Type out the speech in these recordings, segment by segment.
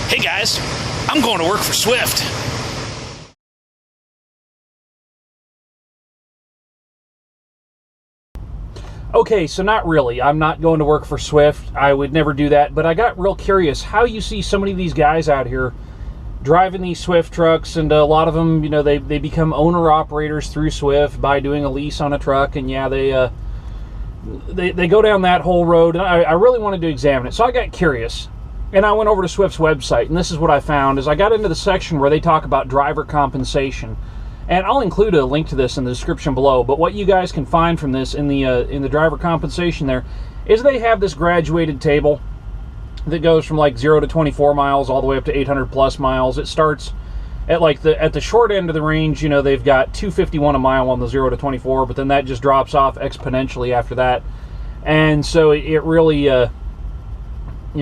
Hey guys, I'm going to work for Swift. Okay, so not really. I'm not going to work for Swift. I would never do that. But I got real curious how you see so many of these guys out here driving these Swift trucks, and a lot of them, you know, they become owner-operators through Swift by doing a lease on a truck, and yeah, they go down that whole road, and I really wanted to examine it. So I got curious, and I went over to Swift's website, and this is what I found, is I got into the section where they talk about driver compensation. And I'll include a link to this in the description below, but what you guys can find from this in the driver compensation there is they have this graduated table that goes from like 0 to 24 miles all the way up to 800 plus miles. It starts at like at the short end of the range, you know, they've got 251 a mile on the 0 to 24, but then that just drops off exponentially after that. And so it really you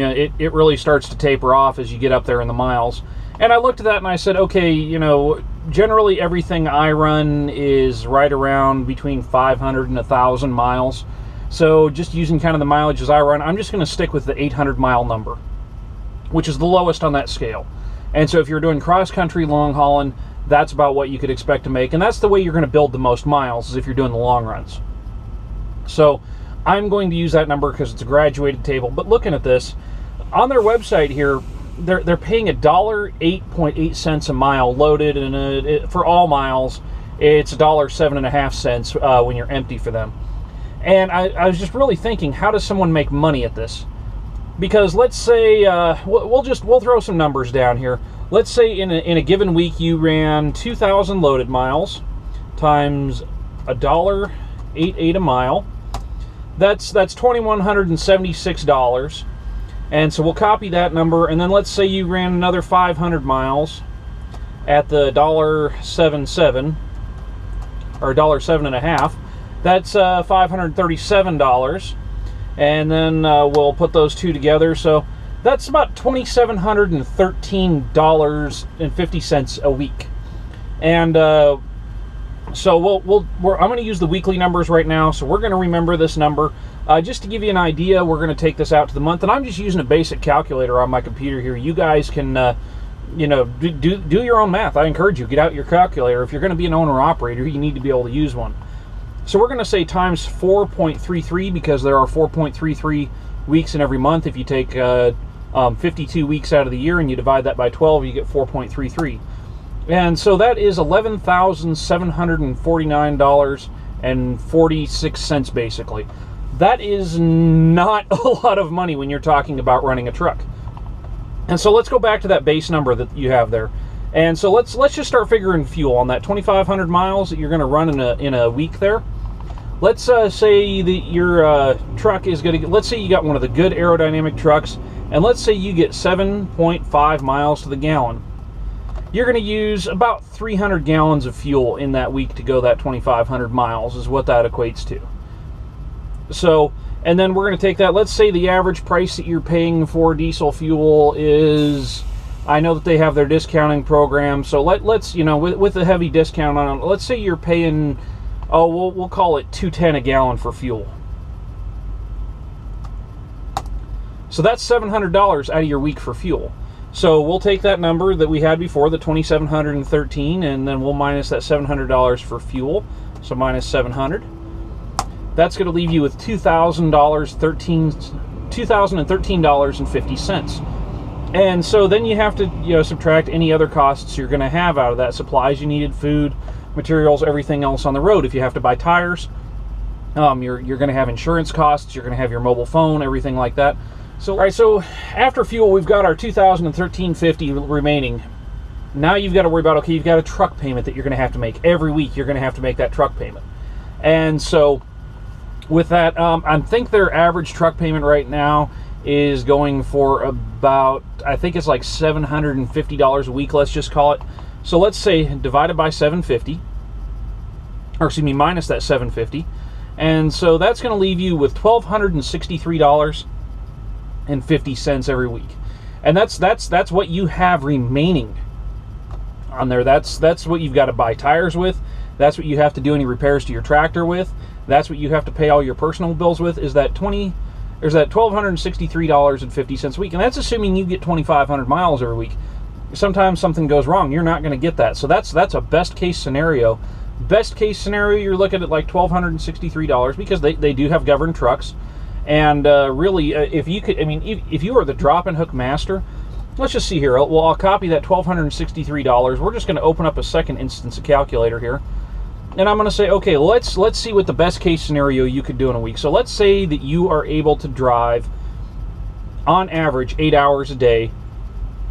know, it really starts to taper off as you get up there in the miles. And I looked at that and I said, okay, you know, generally everything I run is right around between 500 and 1,000 miles. So just using kind of the mileages I run, I'm just going to stick with the 800 mile number, which is the lowest on that scale. And so if you're doing cross-country long hauling, that's about what you could expect to make. And that's the way you're going to build the most miles, is if you're doing the long runs. So I'm going to use that number because it's a graduated table. But looking at this, on their website here, they're paying $8.8 a mile loaded, and for all miles, it's $7.75 when you're empty for them. And I was just really thinking, how does someone make money at this? Because let's say we'll throw some numbers down here. Let's say in a given week you ran 2,000 loaded miles times $1.88 a mile. That's $2,176. And so we'll copy that number, and then let's say you ran another 500 miles at the $1.77 or $1.75. That's $537, and then we'll put those two together. So that's about $2,713.50 a week. And so I'm going to use the weekly numbers right now. So we're going to remember this number. Just to give you an idea, we're going to take this out to the month, and I'm just using a basic calculator on my computer here. You guys can, you know, do your own math. I encourage you, get out your calculator. If you're going to be an owner-operator, you need to be able to use one. So we're going to say times 4.33, because there are 4.33 weeks in every month. If you take 52 weeks out of the year and you divide that by 12, you get 4.33. And so that is $11,749.46 basically. That is not a lot of money when you're talking about running a truck. And so let's go back to that base number that you have there. And so let's just start figuring fuel on that 2,500 miles that you're going to run in a week there. Let's say that your truck is going to, let's say you got one of the good aerodynamic trucks, and let's say you get 7.5 miles to the gallon. You're going to use about 300 gallons of fuel in that week to go that 2,500 miles is what that equates to. So, and then we're going to take that, let's say the average price that you're paying for diesel fuel is, I know that they have their discounting program, so let's, you know, with a heavy discount on it, let's say you're paying, we'll call it $2.10 a gallon for fuel. So that's $700 out of your week for fuel. So we'll take that number that we had before, the 2,713, and then we'll minus that $700 for fuel. So minus 700. That's going to leave you with $2,013.50. And so then you have to, you know, subtract any other costs you're going to have out of that. Supplies you needed, food, materials, everything else on the road. If you have to buy tires, you're going to have insurance costs, you're going to have your mobile phone, everything like that. So, all right, so after fuel, we've got our $2,013.50 remaining. Now you've got to worry about, okay, you've got a truck payment that you're going to have to make. Every week you're going to have to make that truck payment. And so with that, I think their average truck payment right now is going for about, I think it's like $750 a week, let's just call it. So let's say divided by 750, or excuse me, minus that 750. And so that's going to leave you with $1,263.50 every week. And that's what you have remaining on there. That's what you've got to buy tires with. That's what you have to do any repairs to your tractor with. That's what you have to pay all your personal bills with, is that there's that $1,263.50 a week, and that's assuming you get 2,500 miles every week. Sometimes something goes wrong, you're not going to get that. So that's a best case scenario. Best case scenario, you're looking at like $1,263 because they do have governed trucks. And really, if you could, I mean, if you are the drop and hook master, let's just see here. Well, I'll copy that $1,263. We're just going to open up a second instance of calculator here. And I'm going to say, okay, let's see what the best case scenario you could do in a week. So let's say that you are able to drive, on average, 8 hours a day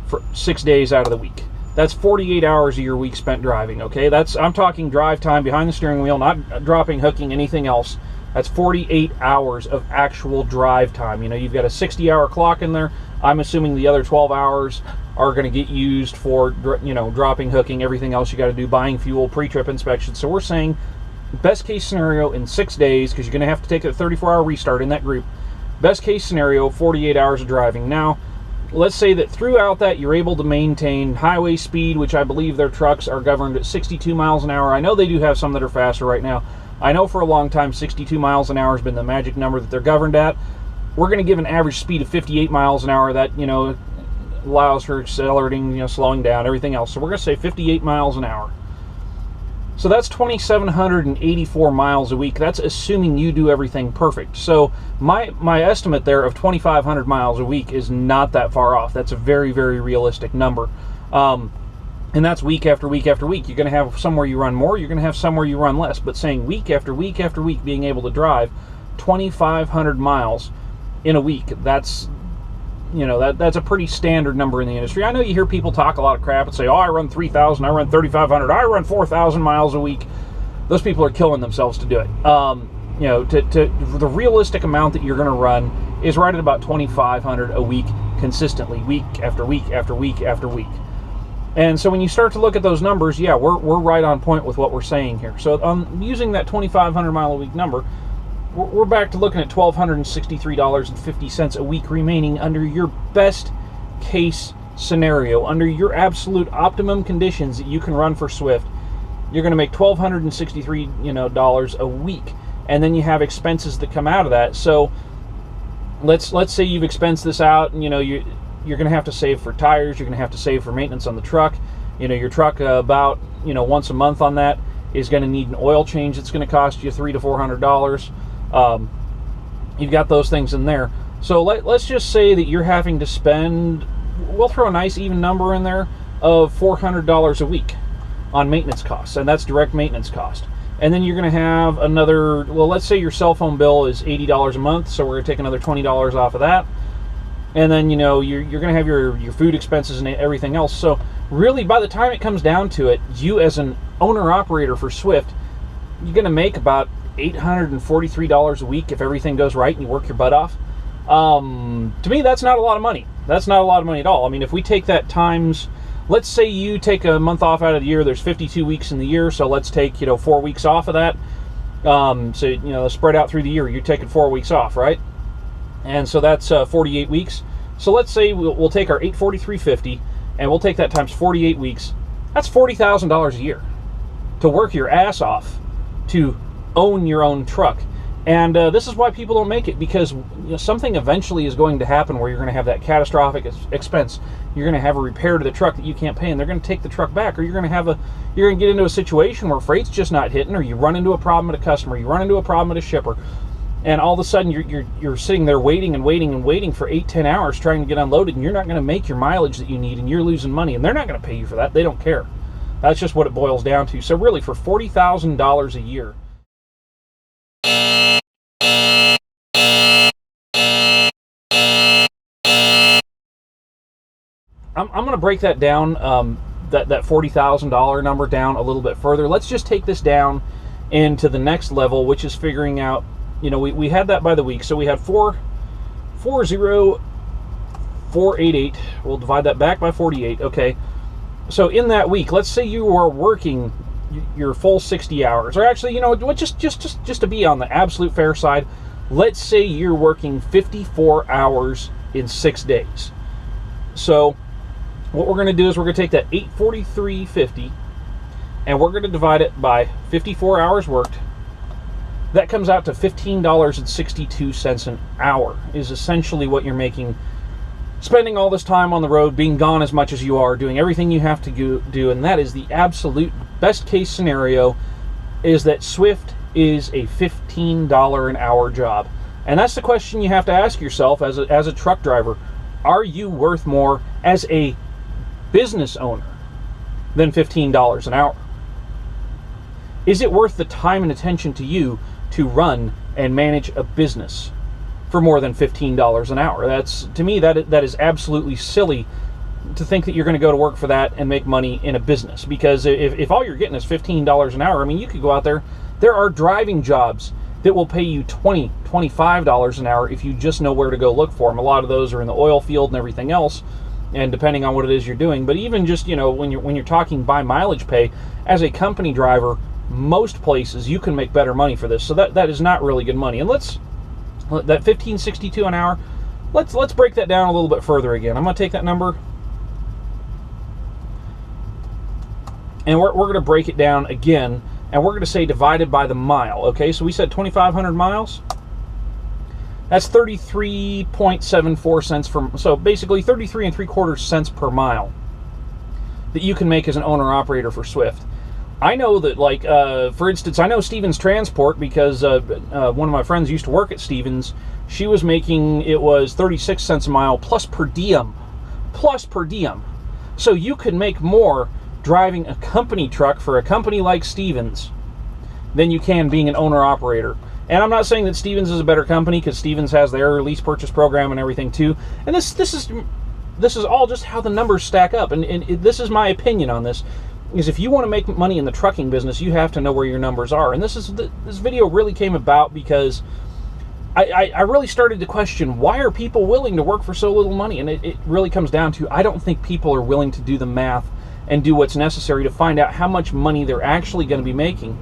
for 6 days out of the week. That's 48 hours of your week spent driving, okay? I'm talking drive time behind the steering wheel, not dropping, hooking, anything else. That's 48 hours of actual drive time. You know, you've got a 60-hour clock in there. I'm assuming the other 12 hours are going to get used for, you know, dropping, hooking, everything else you got to do, buying fuel, pre-trip inspection. So we're saying best case scenario in 6 days, because you're going to have to take a 34-hour restart in that group. Best case scenario, 48 hours of driving. Now, let's say that throughout that you're able to maintain highway speed, which I believe their trucks are governed at 62 miles an hour. I know they do have some that are faster right now. I know for a long time 62 miles an hour has been the magic number that they're governed at. We're going to give an average speed of 58 miles an hour. That, you know, allows for accelerating, you know, slowing down, everything else. So we're going to say 58 miles an hour. So that's 2,784 miles a week. That's assuming you do everything perfect. So my estimate there of 2,500 miles a week is not that far off. That's a very, very realistic number. And that's week after week after week. You're going to have somewhere you run more, you're going to have somewhere you run less. But saying week after week after week being able to drive 2,500 miles in a week, that's, you know, that's a pretty standard number in the industry. I know you hear people talk a lot of crap and say, oh, I run 3,000, I run 3,500, I run 4,000 miles a week. Those people are killing themselves to do it. You know, the realistic amount that you're going to run is right at about 2,500 a week consistently, week after week after week after week. And so when you start to look at those numbers, yeah, we're right on point with what we're saying here. So using that 2,500 mile a week number, we're back to looking at $1,263.50 a week remaining under your best case scenario, under your absolute optimum conditions that you can run for Swift. You're going to make $1,263 a week, and then you have expenses that come out of that. So let's say you've expensed this out, and you know you're going to have to save for tires, you're going to have to save for maintenance on the truck. You know, your truck about, you know, once a month on that is going to need an oil change. It's going to cost you $300 to $400. You've got those things in there. So let's just say that you're having to spend, we'll throw a nice even number in there of $400 a week on maintenance costs, and that's direct maintenance cost. And then you're going to have another, well, let's say your cell phone bill is $80 a month, so we're going to take another $20 off of that. And then, you know, you're going to have your food expenses and everything else. So really, by the time it comes down to it, you as an owner-operator for Swift, you're going to make about $843 a week if everything goes right and you work your butt off. To me, that's not a lot of money. That's not a lot of money at all. I mean, if we take that times, let's say you take a month off out of the year, there's 52 weeks in the year, so let's take, you know, 4 weeks off of that. So, you know, spread out through the year, you're taking 4 weeks off, right? And so that's 48 weeks. So let's say we'll take our $843.50 and we'll take that times 48 weeks. That's $40,000 a year to work your ass off to own your own truck. And this is why people don't make it, because, you know, something eventually is going to happen where you're going to have that catastrophic expense. You're going to have a repair to the truck that you can't pay, and they're going to take the truck back, or you're going to get into a situation where freight's just not hitting, or you run into a problem at a customer, you run into a problem at a shipper. And all of a sudden, you're sitting there waiting and waiting and waiting for 8-10 hours trying to get unloaded, and you're not going to make your mileage that you need, and you're losing money, and they're not going to pay you for that. They don't care. That's just what it boils down to. So really, for $40,000 a year, I'm going to break that down, that $40,000 number down a little bit further. Let's just take this down into the next level, which is figuring out, you know, we had that by the week. So we had 40488. We'll divide that back by 48. Okay. So in that week, let's say you are working your full 60 hours, or actually, you know, just to be on the absolute fair side, let's say you're working 54 hours in 6 days. So what we're going to do is we're going to take that $843.50 and we're going to divide it by 54 hours worked that comes out to $15.62 an hour is essentially what you're making, spending all this time on the road, being gone as much as you are, doing everything you have to do. And that is the absolute best case scenario, is that Swift is a $15 an hour job. And that's the question you have to ask yourself as a truck driver. Are you worth more as a business owner than $15 an hour? Is it worth the time and attention to you to run and manage a business for more than $15 an hour? That's, to me, that is absolutely silly to think that you're going to go to work for that and make money in a business. Because if all you're getting is $15 an hour, I mean, you could go out there. There are driving jobs that will pay you $20, $25 an hour if you just know where to go look for them. A lot of those are in the oil field and everything else, and depending on what it is you're doing. But even just, when you're talking by mileage pay, as a company driver, most places you can make better money for this. So that is not really good money. And that $15.62 an hour, let's break that down a little bit further again. I'm going to take that number and we're going to break it down again, and we're going to say divided by the mile. Okay, so we said 2,500 miles. That's 33.74 cents so basically 33.75 cents per mile that you can make as an owner operator for Swift. I know that, like, for instance, I know Stevens Transport because one of my friends used to work at Stevens. She was making, it was 36 cents a mile plus per diem. So you could make more driving a company truck for a company like Stevens than you can being an owner operator. And I'm not saying that Stevens is a better company, because Stevens has their lease purchase program and everything too. And this is all just how the numbers stack up. And this is my opinion on this. Is if you want to make money in the trucking business, you have to know where your numbers are. And this video really came about because I really started to question, why are people willing to work for so little money? And it really comes down to, I don't think people are willing to do the math and do what's necessary to find out how much money they're actually going to be making.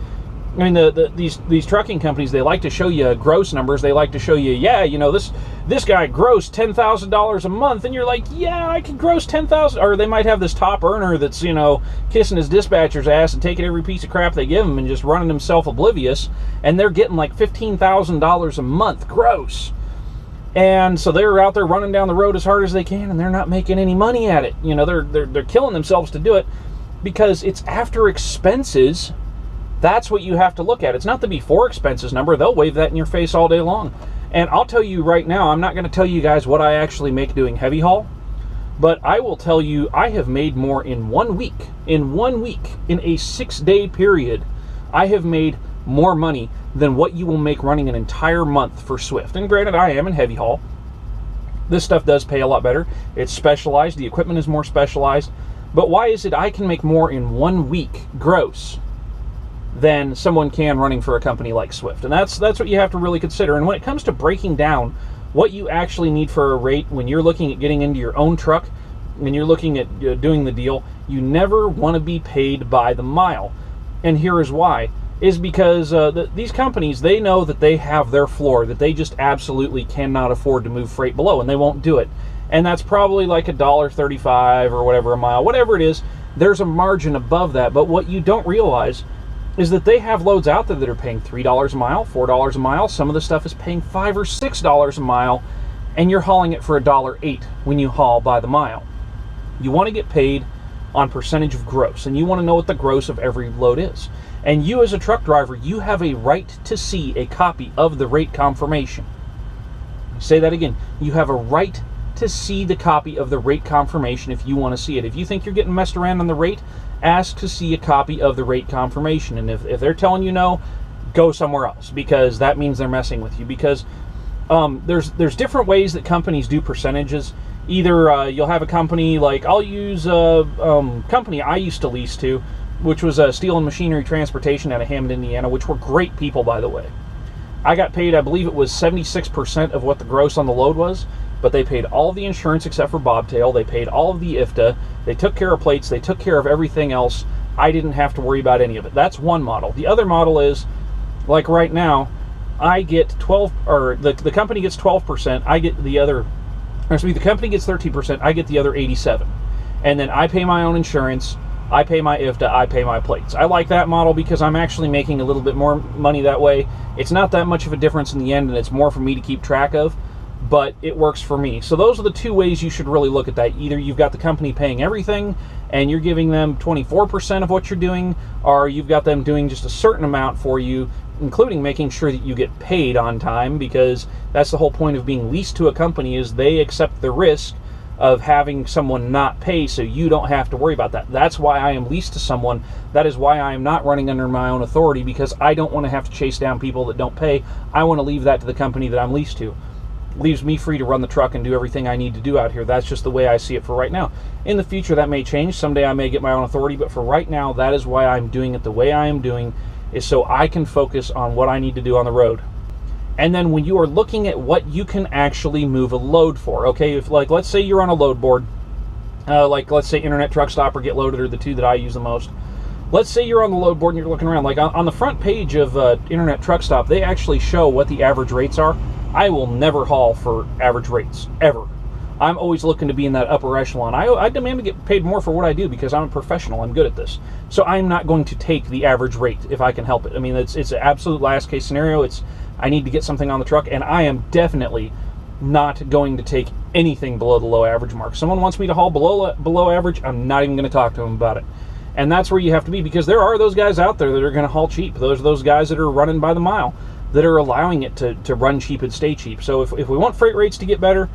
I mean, these trucking companies, they like to show you gross numbers. They like to show you, yeah, this guy grossed $10,000 a month, and you're like, yeah, I could gross $10,000. Or they might have this top earner that's, kissing his dispatcher's ass and taking every piece of crap they give him and just running himself oblivious, and they're getting like $15,000 a month gross. And so they're out there running down the road as hard as they can, and they're not making any money at it. They're killing themselves to do it, because it's after expenses. That's what you have to look at. It's not the before expenses number. They'll wave that in your face all day long. And I'll tell you right now, I'm not going to tell you guys what I actually make doing heavy haul, but I will tell you I have made more in 1 week. In 1 week, in a 6-day period, I have made more money than what you will make running an entire month for Swift. And granted, I am in heavy haul. This stuff does pay a lot better. It's specialized. The equipment is more specialized. But why is it I can make more in 1 week gross than someone can running for a company like Swift? And that's what you have to really consider. And when it comes to breaking down what you actually need for a rate, when you're looking at getting into your own truck, when you're looking at doing the deal, you never want to be paid by the mile. And here is why. Is because these companies, they know that they have their floor, that they just absolutely cannot afford to move freight below, and they won't do it. And that's probably like $1.35 or whatever a mile, whatever it is. There's a margin above that. But what you don't realize is that they have loads out there that are paying $3 a mile, $4 a mile. Some of the stuff is paying $5 or $6 a mile, and you're hauling it for $1.08 when you haul by the mile. You want to get paid on percentage of gross, and you want to know what the gross of every load is. And you, as a truck driver, you have a right to see a copy of the rate confirmation. I'll say that again. You have a right to see the copy of the rate confirmation if you want to see it. If you think you're getting messed around on the rate, ask to see a copy of the rate confirmation. And if they're telling you no, go somewhere else, because that means they're messing with you. Because there's different ways that companies do percentages. Either you'll have a company, like I'll use a company I used to lease to, which was Steel and Machinery Transportation out of Hammond, Indiana, which were great people, by the way. I got paid, I believe it was 76% of what the gross on the load was, but they paid all of the insurance except for bobtail. They paid all of the IFTA. They took care of plates. They took care of everything else. I didn't have to worry about any of it. That's one model. The other model is, like right now, I get 12, or the company gets 12%. I get the other, or excuse me, the company gets 13%. I get the other 87%. And then I pay my own insurance. I pay my IFTA, I pay my plates. I like that model because I'm actually making a little bit more money that way. It's not that much of a difference in the end, and it's more for me to keep track of, but it works for me. So those are the two ways you should really look at that. Either you've got the company paying everything and you're giving them 24% of what you're doing, or you've got them doing just a certain amount for you, including making sure that you get paid on time, because that's the whole point of being leased to a company, is they accept the risk of having someone not pay, so you don't have to worry about that. That's why I am leased to someone. That is why I am not running under my own authority, because I don't want to have to chase down people that don't pay. I want to leave that to the company that I'm leased to. Leaves me free to run the truck and do everything I need to do out here. That's just the way I see it for right now. In the future, that may change. Someday I may get my own authority, but for right now, that is why I'm doing it the way I am doing, is so I can focus on what I need to do on the road. And then when you are looking at what you can actually move a load for, okay, if, like, let's say you're on a load board, like let's say Internet Truck Stop or Get Loaded are the two that I use the most. Let's say you're on the load board and you're looking around. Like on the front page of Internet Truck Stop, they actually show what the average rates are. I will never haul for average rates, ever. I'm always looking to be in that upper echelon. I demand to get paid more for what I do because I'm a professional. I'm good at this. So I'm not going to take the average rate if I can help it. I mean, it's an absolute last case scenario. I need to get something on the truck, and I am definitely not going to take anything below the low average mark. If someone wants me to haul below average, I'm not even going to talk to them about it. And that's where you have to be, because there are those guys out there that are going to haul cheap. Those are those guys that are running by the mile, that are allowing it to run cheap and stay cheap. So if we want freight rates to get better,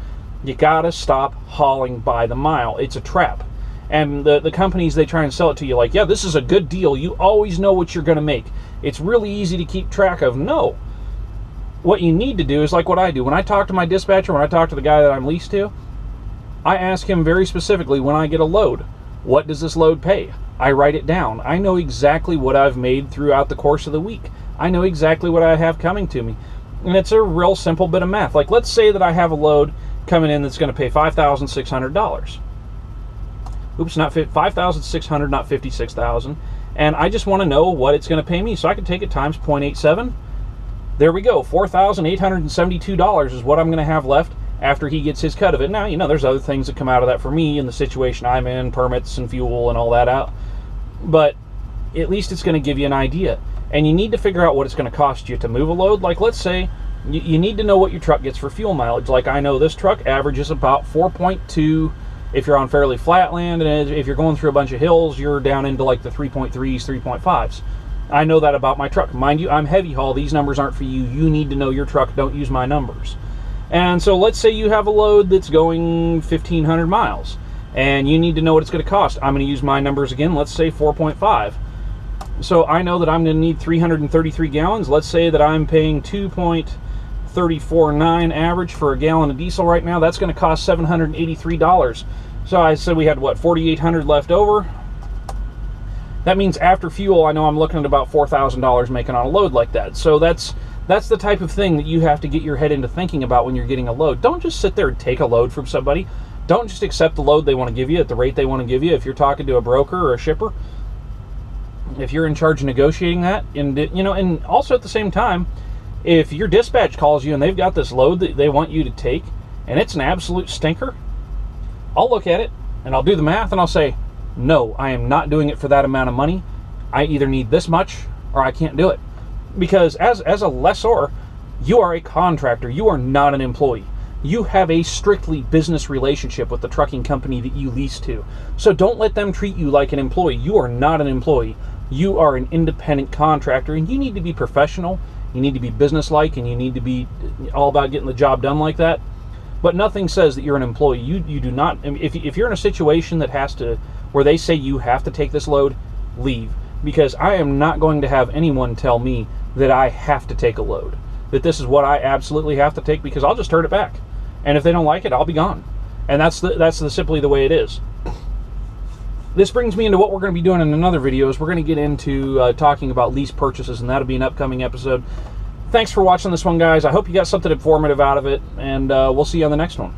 you gotta stop hauling by the mile. It's a trap. And the companies, they try and sell it to you like, yeah, this is a good deal. You always know what you're going to make. It's really easy to keep track of. No. What you need to do is like what I do. When I talk to my dispatcher, when I talk to the guy that I'm leased to, I ask him very specifically when I get a load, what does this load pay? I write it down. I know exactly what I've made throughout the course of the week. I know exactly what I have coming to me. And it's a real simple bit of math. Like, let's say that I have a load coming in that's going to pay $5,600. Oops, not $5,600, not $56,000. And I just want to know what it's going to pay me, so I can take it times 0.87. There we go. $4,872 is what I'm going to have left after he gets his cut of it. Now, you know, there's other things that come out of that for me in the situation I'm in, permits and fuel and all that out. But at least it's going to give you an idea. And you need to figure out what it's going to cost you to move a load. Like, let's say you need to know what your truck gets for fuel mileage. Like, I know this truck averages about 4.2 if you're on fairly flat land, and if you're going through a bunch of hills, you're down into like the 3.3s, 3.5s. I know that about my truck. Mind you, I'm heavy haul. These numbers aren't for you. You need to know your truck. Don't use my numbers. And so let's say you have a load that's going 1,500 miles, and you need to know what it's going to cost. I'm going to use my numbers again. Let's say 4.5. So I know that I'm going to need 333 gallons. Let's say that I'm paying 2.349 average for a gallon of diesel right now. That's going to cost $783. So I said we had, what, 4,800 left over. That means after fuel, I know I'm looking at about $4,000 making on a load like that. So that's the type of thing that you have to get your head into thinking about when you're getting a load. Don't just sit there and take a load from somebody. Don't just accept the load they want to give you at the rate they want to give you. If you're talking to a broker or a shipper, if you're in charge of negotiating that, and you know, and also at the same time, if your dispatch calls you and they've got this load that they want you to take, and it's an absolute stinker, I'll look at it and I'll do the math and I'll say, no, I am not doing it for that amount of money. I either need this much or I can't do it. Because as a lessor, you are a contractor. You are not an employee. You have a strictly business relationship with the trucking company that you lease to. So don't let them treat you like an employee. You are not an employee. You are an independent contractor, and you need to be professional. You need to be businesslike, and you need to be all about getting the job done like that. But nothing says that you're an employee. You do not. If you're in a situation that where they say you have to take this load, leave. Because I am not going to have anyone tell me that I have to take a load, that this is what I absolutely have to take, because I'll just turn it back. And if they don't like it, I'll be gone. And that's simply the way it is. This brings me into what we're going to be doing in another video. Is we're going to get into talking about lease purchases, and that'll be an upcoming episode. Thanks for watching this one, guys. I hope you got something informative out of it, and we'll see you on the next one.